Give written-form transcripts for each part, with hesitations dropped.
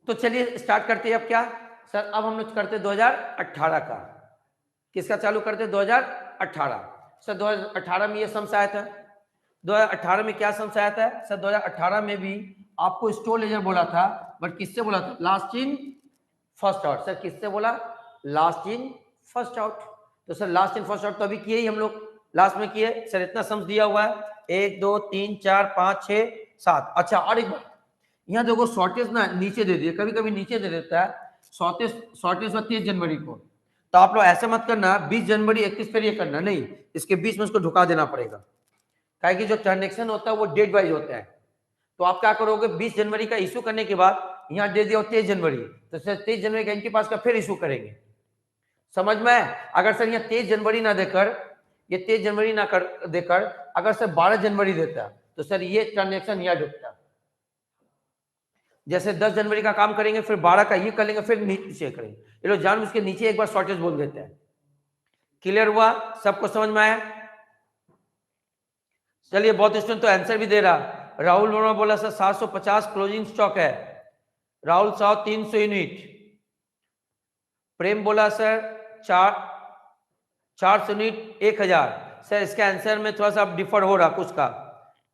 तो चलिए स्टार्ट करते हैं अब क्या सर, अब हम लोग करते 2018 का। किसका चालू करते 2018। सर 2018 में ये सम्स आया था। 2018 में क्या सम्स आया था सर? 2018 में भी आपको स्टोर लेजर बोला था, बट किससे बोला था? Last in first out. Sir किससे बोला? Last in first out. तो sir last in first out तो अभी किए ही हम लोग, लास्ट में किए। सर इतना सम्स दिया हुआ है, 1 2 3 4 5 6 7। अच्छा और एक बात, यहाँ देखो शॉर्टेज ना नीचे दे दिए, कभी कभी नीचे दे देता है शॉर्टेज 30 जनवरी को। तो आप लोग ऐसे मत करना 20 जनवरी 31 पर ये करना नहीं, इसके बीच में उसको ढुका देना पड़ेगा, कि जो ट्रांजेक्शन होता है वो डेट वाइज होता है। तो आप क्या करोगे, 20 जनवरी का इशू करने के बाद यहाँ दे दिया 23 जनवरी, तो सर 23 जनवरी का एंट्री पास का फिर इशू करेंगे। समझ में? अगर सर यहाँ 23 जनवरी ना देकर, ये 23 जनवरी ना कर देकर अगर सर 12 जनवरी देता तो सर ये ट्रांजेक्शन यहाँ डूबता। जैसे 10 जनवरी का काम करेंगे, फिर 12 का ये कर लेंगे, फिर नीचे करेंगे। ये लोग जानबूझ के नीचे एक बार शॉर्टेज बोल देते हैं। क्लियर हुआ? सबको समझ में आया? चलिए बहुत स्टूडेंट तो आंसर भी दे रहा। राहुल वर्मा बोला सर 750 क्लोजिंग स्टॉक है। राहुल साहु 300 यूनिट। प्रेम बोला सर 400 यूनिट 1000। सर इसके आंसर में थोड़ा सा डिफर हो रहा कुछ का,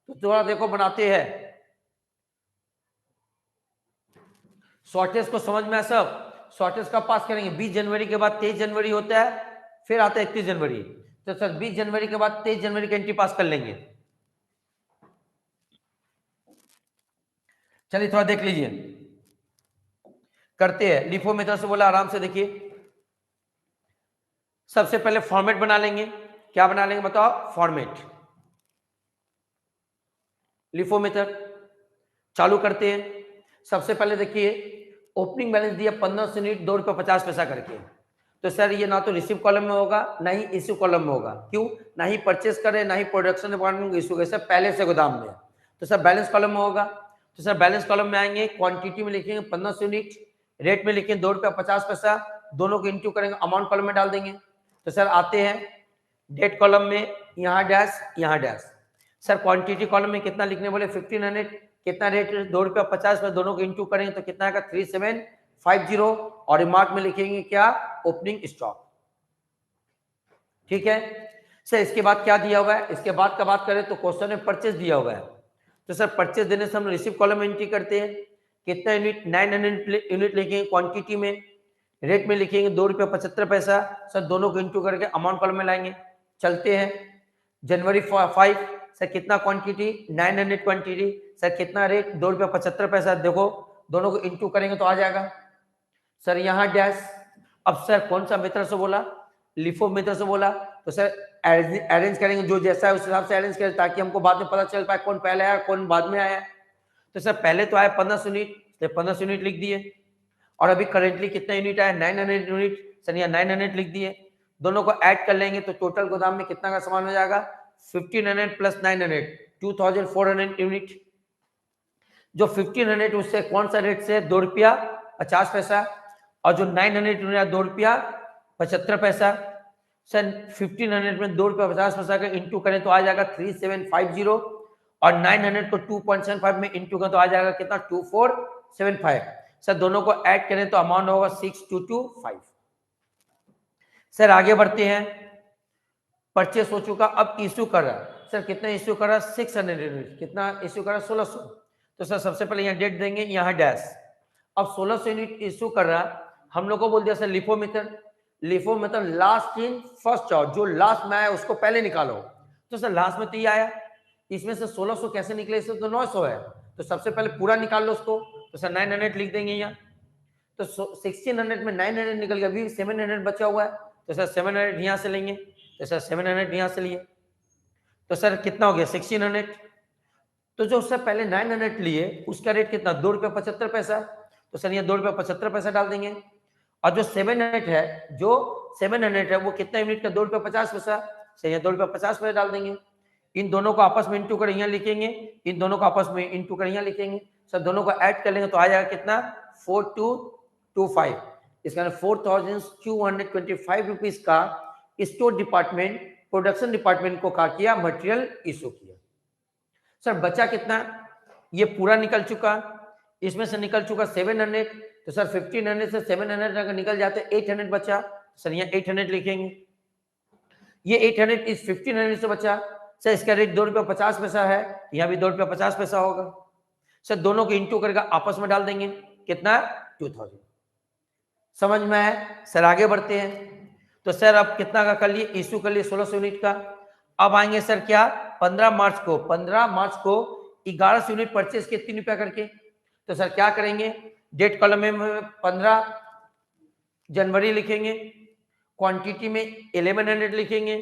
तो थोड़ा देखो बनाते हैं। शॉर्टेज को समझ में सब? शॉर्टेज का पास करेंगे 20 जनवरी के बाद 23 जनवरी होता है, फिर आता है 31 जनवरी। तो सर 20 जनवरी के बाद 23 जनवरी की एंट्री पास कर लेंगे। चलिए थोड़ा देख लीजिए, करते हैं। लिफो मेथड से बोला, आराम से देखिए। सबसे पहले फॉर्मेट बना लेंगे। क्या बना लेंगे बताओ? फॉर्मेट। लिफो मेथड चालू करते हैं। सबसे पहले देखिए ओपनिंग बैलेंस दिया 1500 यूनिट, 2 रुपये 50 पैसा करके। तो सर ये ना तो रिसीव कॉलम में होगा ना ही इश्यू कॉलम में होगा। क्यों? ना ही परचेस करे ना ही प्रोडक्शन डिपार्टमेंट को इश्यू करे, सर पहले से गोदाम में। तो सर बैलेंस कॉलम में होगा। तो सर बैलेंस कॉलम में आएंगे, क्वांटिटी में लिखेंगे 1500 यूनिट, रेट में लिखेंगे 2 रुपये 50 पैसा, दोनों को इंटू करेंगे, अमाउंट कॉलम में डाल देंगे। तो सर आते हैं डेट कॉलम में, यहाँ डैश यहाँ डैश। सर क्वांटिटी कॉलम में कितना लिखने बोले? 1500। कितना रेट? 2 रुपये 50 में, दोनों को इंटू करेंगे तो कितना आएगा? 3750। और रिमार्क में लिखेंगे क्या? Opening stock. ठीक है सर। इसके बाद क्या दिया हुआ है? इसके बाद का बात करें तो क्वेश्चन में परचेज दिया हुआ है। तो सर परचेज देने से हम रिसीव कॉलम में एंट्री करते हैं। कितना यूनिट? 900 यूनिट लिखेंगे क्वांटिटी में, रेट में लिखेंगे 2 रुपये 75 पैसा। सर दोनों को इंटू करके अमाउंट कॉलम में लाएंगे। चलते हैं जनवरी 5। सर कितना क्वांटिटी? 900 क्वांटिटी। सर कितना रेट? 2 रुपये 75 पैसा। देखो दोनों को इंटू करेंगे तो आ जाएगा। सर यहाँ डैश। अब सर कौन सा मेथड से बोला? लिफो मेथड से बोला। तो सर अरेंज करेंगे, जो जैसा है उस हिसाब से अरेंज करें, ताकि हमको बाद में पता चल पाए कौन पहले आया कौन बाद में आया। तो सर पहले तो आया 1500 यूनिट, तो 1500 यूनिट लिख दिए। और अभी करेंटली कितना यूनिट आया? 900 यूनिट। सर यहाँ 900 लिख दिए। दोनों को ऐड कर लेंगे तो टोटल गोदाम में कितना का सामान हो जाएगा? 1500 प्लस 900, 2400 यूनिट। जो 1500 उससे कौन सा रेट से? 2 रुपया 50 पैसा। और जो 900 यूनिट 2 रुपया 75 पैसा। सर 1500 में 2 रुपया 50 पैसा का इंटू करें तो आ जाएगा 3750। और 900 को 2.75 में इंटू करें तो आ जाएगा कितना? 2475। सर दोनों को ऐड करें तो अमाउंट होगा 6225। सर आगे बढ़ते हैं। परचेस हो चुका, अब इश्यू कर रहा है। सर कितना इश्यू कर रहा है? 600 यूनिट। कितना इश्यू कर रहा है? 1600। तो सर सबसे पहले यहाँ डेट देंगे, यहाँ डैश। अब 1600 यूनिट इश्यू कर रहा है, हम लोग को बोल दिया sir LIFO method. LIFO method last in first out, जो लास्ट में आया उसको पहले निकालो। तो सर लास्ट में तो ये आया, इसमें से 1600 कैसे निकले? इससे तो 900 है, तो सबसे पहले पूरा निकाल लो उसको। तो सर 900 लिख देंगे यहाँ। तो 1600 में 900 निकल गया, अभी 700 बचा हुआ है। तो सर 700 यहाँ से लेंगे। तो सर 700 यहाँ से लिए। तो सर कितना हो गया? 1600। तो जो उससे पहले 900 लिए उसका रेट कितना? 2 रुपये 75 पैसा। तो सर यहाँ 2 रुपये 75 पैसा डाल देंगे। और जो 700 है, जो 700 है वो कितना यूनिट का? 2 रुपये 50 पैसा। सर यहाँ 2 रुपये 50 पैसा डाल देंगे। इन दोनों को आपस में इंटू कर यहाँ लिखेंगे, इन दोनों को आपस में इंटू कर यहाँ लिखेंगे। सर दोनों को ऐड कर लेंगे तो आ जाएगा कितना? 4225। इसका 4225 रुपीज का स्टोर डिपार्टमेंट प्रोडक्शन डिपार्टमेंट को क्या किया? मटेरियल इशू किया। सर बचा कितना? ये पूरा निकल चुका। इसमें से निकल चुका 700, तो सर 1500 से 700 अगर निकल जाते 800 बचा, सर यहाँ 800 लिखेंगे। ये 800 इस 1500 से बचा, सर इसका रेट 2 रुपया 50 पैसा है, यहाँ भी 2 रुपया 50 पैसा होगा। सर दोनों को इंटू करके आपस में डाल देंगे, कितना 2000। समझ में आया? सर आगे बढ़ते हैं। तो सर अब कितना का कर लिए, इशू कर लिए 1600 यूनिट का। अब आएंगे सर क्या, 15 मार्च को 1100 यूनिट परचेज किए 3 रुपया करके। तो सर क्या करेंगे, डेट कॉलम में 15 जनवरी लिखेंगे, क्वांटिटी में 1100 लिखेंगे,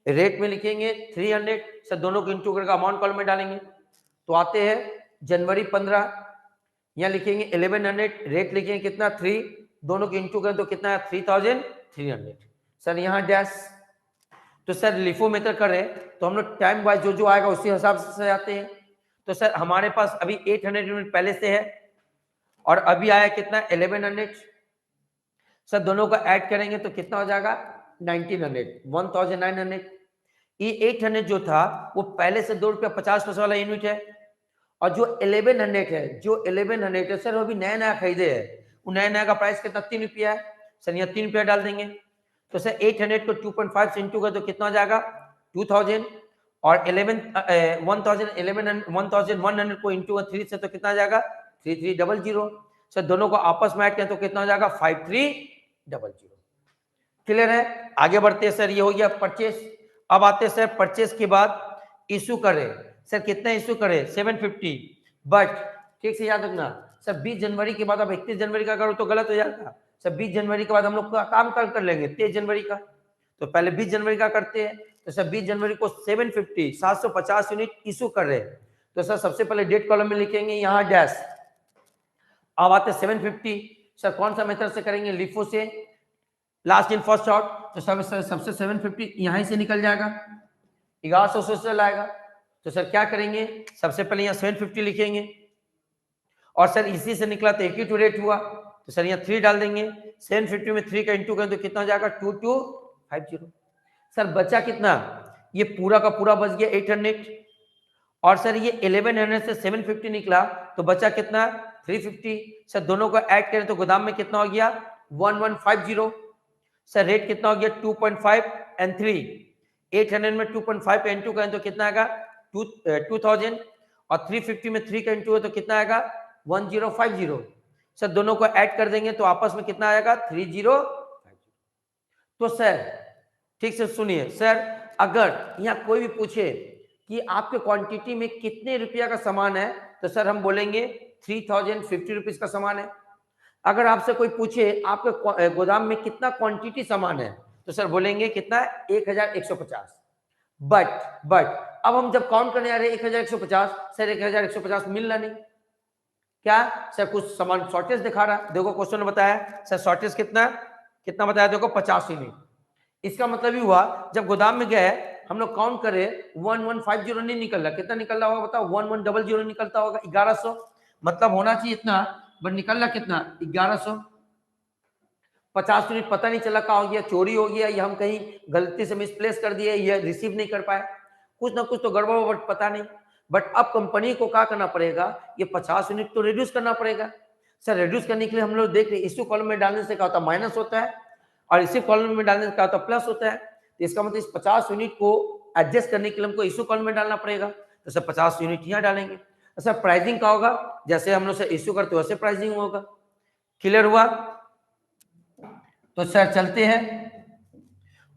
रेट में लिखेंगे 300। सर दोनों को इंटू करके अमाउंट कॉलम में डालेंगे, तो आते हैं जनवरी 15, यहाँ लिखेंगे 1100, रेट लिखेंगे कितना 3, दोनों को इंटू करें तो कितना है 3300। सर यहाँ डैश। तो सर लिफो मेथड कर रहे हैं तो हम लोग टाइम वाइज जो आएगा उसी हिसाब से आते हैं। तो सर हमारे पास अभी 800 यूनिट पहले से है और अभी आया कितना 1100। सर दोनों को ऐड करेंगे तो कितना हो जाएगा 1900। ये 800 जो था वो पहले से 2 रुपया 50 पैसा वाला यूनिट है, और जो 1100 है सर वो भी नया नया खरीदे है, वो नया नया का प्राइस कितना 3 रुपया है। सर यहाँ 3 रुपया डाल देंगे। तो सर 800 को 2.5 से इंटू कर तो कितना हो जाएगा 2000, और 1100 को इंटू 3 से तो कितना आ जाएगा 3300। सर दोनों को आपस में ऐड करें तो कितना हो जाएगा 5300। क्लियर है? आगे बढ़ते हैं सर, ये हो गया परचेस। अब आते हैं सर परचेस के बाद इशू करें, सर कितना इशू करें 750, बट ठीक से याद रखना सर 20 जनवरी के बाद अब 31 जनवरी का करो तो गलत हो जाएगा। सर 20 जनवरी के बाद हम लोग का काम कर लेंगे 23 जनवरी का, तो पहले 20 जनवरी का करते हैं। तो सर 20 जनवरी को 750 यूनिट इशू कर रहे हैं, तो सर सबसे पहले डेट कॉलम में लिखेंगे यहाँ डैश। अब आते 750, सर कौन सा मेथड से करेंगे, लिफो से, लास्ट इन फर्स्ट आउट। तो सबसे 750 यहीं से निकल जाएगा, 1100 से लाएगा। तो सर क्या करेंगे, सबसे पहले यहाँ 750 लिखेंगे, और सर इसी से निकला तो 82 रेट हुआ, तो सर यहाँ 3 डाल देंगे। 750 में 3 का इंटू करें तो कितना हो जाएगा 2250। सर बचा कितना, ये पूरा का पूरा बच गया 800, और सर ये 1100 से 750 निकला तो बचा कितना 350। सर दोनों को ऐड करें तो गोदाम में कितना हो गया 1150। सर रेट कितना हो गया 2.5 एंड 3, 800 में 2.5 का इंटू करें तो कितना आएगा 2000, और 350 में 3 का इंटू है तो कितना आएगा 1050। सर दोनों को ऐड कर देंगे तो आपस में कितना आएगा 3050। तो सर ठीक से सुनिए सर, अगर यहाँ कोई भी पूछे कि आपके क्वांटिटी में कितने रुपया का सामान है तो सर हम बोलेंगे 3050 रुपीज का सामान है। अगर आपसे कोई पूछे आपके गोदाम में कितना क्वांटिटी सामान है तो सर बोलेंगे कितना 1150। बट अब हम जब काउंट करने आ रहे हैं 1150, सर 1150 मिल रहा नहीं, क्या सर कुछ सामान शॉर्टेज दिखा रहा। देखो क्वेश्चन में बताया सर शॉर्टेज कितना बताया, देखो 50 यूनिट। इसका मतलब ही हुआ जब गोदाम में गए हम लोग काउंट करें 1150 नहीं निकल रहा, कितना निकल रहा होगा बताओ 1100 निकलता होगा 1100, मतलब होना चाहिए इतना, बट निकल रहा कितना 1100। 50 यूनिट पता नहीं चला कहाँ हो गया, चोरी हो गया, या हम कहीं गलती से मिसप्लेस कर दिए, या रिसीव नहीं कर पाए, कुछ ना कुछ तो गड़बड़ हो, बट पता नहीं। बट अब कंपनी को क्या करना पड़ेगा, ये 50 यूनिट तो रिड्यूस करना पड़ेगा। सर रिड्यूस करने के लिए हम लोग देख रहे इसी कॉलम में डालने से क्या होता है माइनस होता है, और इसी कॉलम में डालने से क्या होता है प्लस होता है। तो इसका मतलब इस 50 यूनिट को एडजस्ट करने के लिए हमको इशू कॉलम में डालना पड़ेगा। तो सर 50 यूनिट यहाँ डालेंगे। सर प्राइसिंग क्या होगा, जैसे हम लोग से इश्यू करते वैसे प्राइसिंग होगा। क्लियर हुआ? तो सर चलते हैं,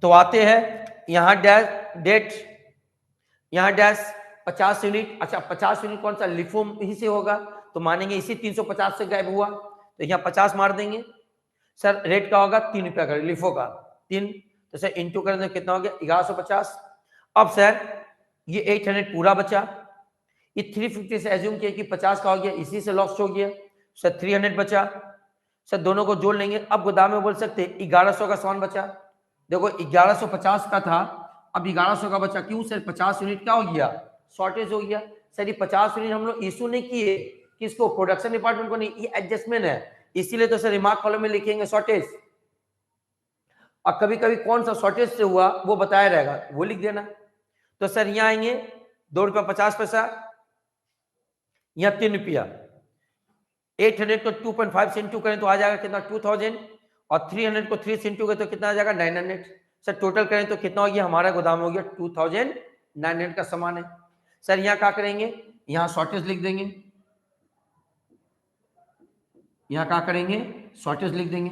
तो आते हैं यहाँ डेट, यहाँ डैश 50 यूनिट। अच्छा 50 यूनिट कौन सा लिफो ही से होगा, तो मानेंगे इसी 350 से गायब हुआ, तो यहाँ 50 मार देंगे। सर रेट क्या होगा 3 रुपया का, लिफो का 3, तो सर इंटू करें तो कितना हो गया 1150। अब सर ये 800 पूरा बचा, ये 350 से एज्यूम किया कि 50 का हो गया, इसी से लॉस्ट हो गया। सर 300 बचा, सर दोनों को जोड़ लेंगे। अब गोदाम में बोल सकते 1100 का सामान बचा, देखो 1150 का था, अब 1100 का बचा, क्यों सर 50 यूनिट क्या हो गया शॉर्टेज हो गया। सर ये 50 यूनिट हम लोग इशू नहीं किए, किसको प्रोडक्शन डिपार्टमेंट को नहीं, ये एडजस्टमेंट है, इसीलिए तो सर रिमार्क कॉलम में लिखेंगे शॉर्टेज। और कभी कभी कौन सा शॉर्टेज से हुआ वो बताया रहेगा, वो लिख देना। तो सर यहाँ आएंगे 2 रुपया 50 पैसा, यहाँ 3 रुपया, 800 को 2.5 से इंटू करें तो आ जाएगा कितना 2000, और 300 को 3 से इंटू करें तो कितना आ जाएगा 900। सर टोटल करें तो कितना हो गया, हमारा गोदाम हो गया 2900 का सामान है। सर यहाँ क्या करेंगे, यहाँ शॉर्टेज लिख देंगे, यहाँ क्या करेंगे शॉर्टेज लिख देंगे।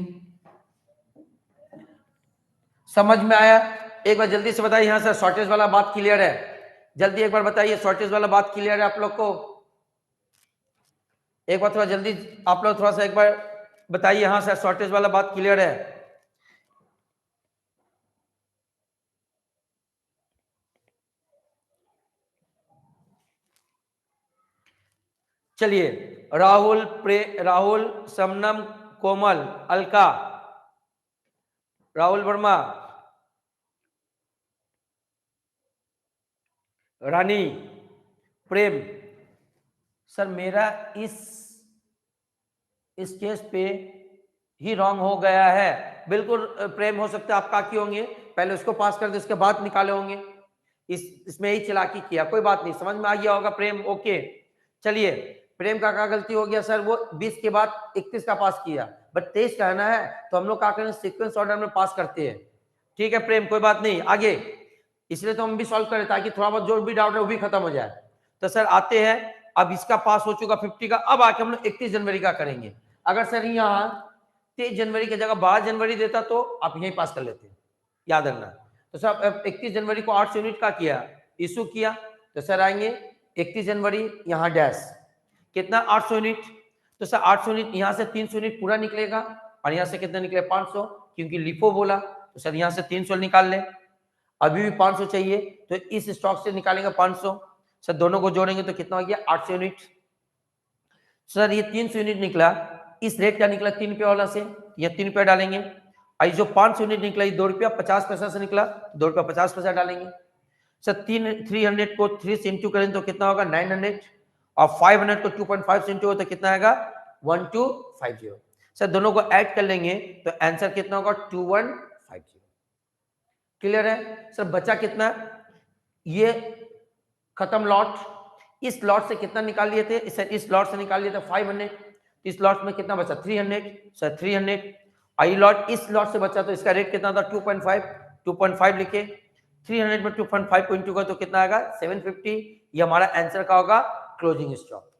समझ में आया? एक बार जल्दी से बताइए यहाँ सर शॉर्टेज वाला बात क्लियर है? जल्दी एक बार बताइए शॉर्टेज वाला बात क्लियर है आप लोग को? एक बार थोड़ा जल्दी आप लोग थोड़ा सा एक बार बताइए, हाँ सर शॉर्टेज वाला बात क्लियर है? चलिए राहुल, राहुल, समनम, कोमल, अलका, राहुल वर्मा, रानी, प्रेम। सर मेरा इस केस पे ही रॉन्ग हो गया है। बिल्कुल प्रेम हो सकता है, आप काकी होंगे, पहले उसको पास कर दे उसके बाद निकाले होंगे, इसमें ही चालाकी किया, कोई बात नहीं, समझ में आ गया होगा प्रेम। ओके चलिए, प्रेम का क्या गलती हो गया सर, वो 20 के बाद 31 का पास किया, बट 23 कहना है तो हम लोग क्या करें सीक्वेंस ऑर्डर में पास करते हैं। ठीक है प्रेम, कोई बात नहीं, आगे इसलिए तो हम भी सॉल्व करें ताकि थोड़ा बहुत जो भी डाउट है वो भी खत्म हो जाए। तो सर आते हैं, अब इसका पास हो चुका 50 का, अब आके हम लोग 31 जनवरी का करेंगे। अगर सर यहाँ 23 जनवरी की जगह 12 जनवरी देता तो आप यहीं पास कर लेते, याद रखना। तो सर 31 जनवरी को 800 यूनिट का किया, इशू किया, तो सर आएंगे 31 जनवरी यहाँ डैश कितना 800 यूनिट, तो सर 800 यूनिट यहाँ से 300 यूनिट पूरा निकलेगा, और यहाँ से कितना निकले 500, क्योंकि लिफो बोला, तो सर यहाँ से 300 निकाल ले, अभी भी 500 चाहिए तो इस स्टॉक से निकालेंगे 500, सर दोनों को जोड़ेंगे तो कितना हो गया 800 यूनिट। सर ये 300 यूनिट निकला, इस रेट का निकला 3 रुपये वाला से, ये 3 रुपये डालेंगे, और जो 500 यूनिट निकला ये 2 रुपया 50 पैसा से निकला, 2 रुपया 50 पैसा डालेंगे। सर 300 को 3 से इंटू करें तो कितना होगा 900, और 500 को 2.5 से इंटू हो तो कितना आएगा 1250। सर दोनों को ऐड कर लेंगे तो आंसर कितना होगा 2150। क्लियर है? सर बचा कितना, ये खत्म लॉट, इस लॉट से कितना निकाल लिए थे, इस लॉट से निकाल लिए थे 500, इस लॉट में कितना बचा 300, सर 300, आई लॉट इस लॉट से बचा तो इसका रेट कितना था 2.5 लिखे, 300 में 2.5 को इंटू कर तो कितना आएगा 750, ये हमारा आंसर का होगा क्लोजिंग स्टॉक।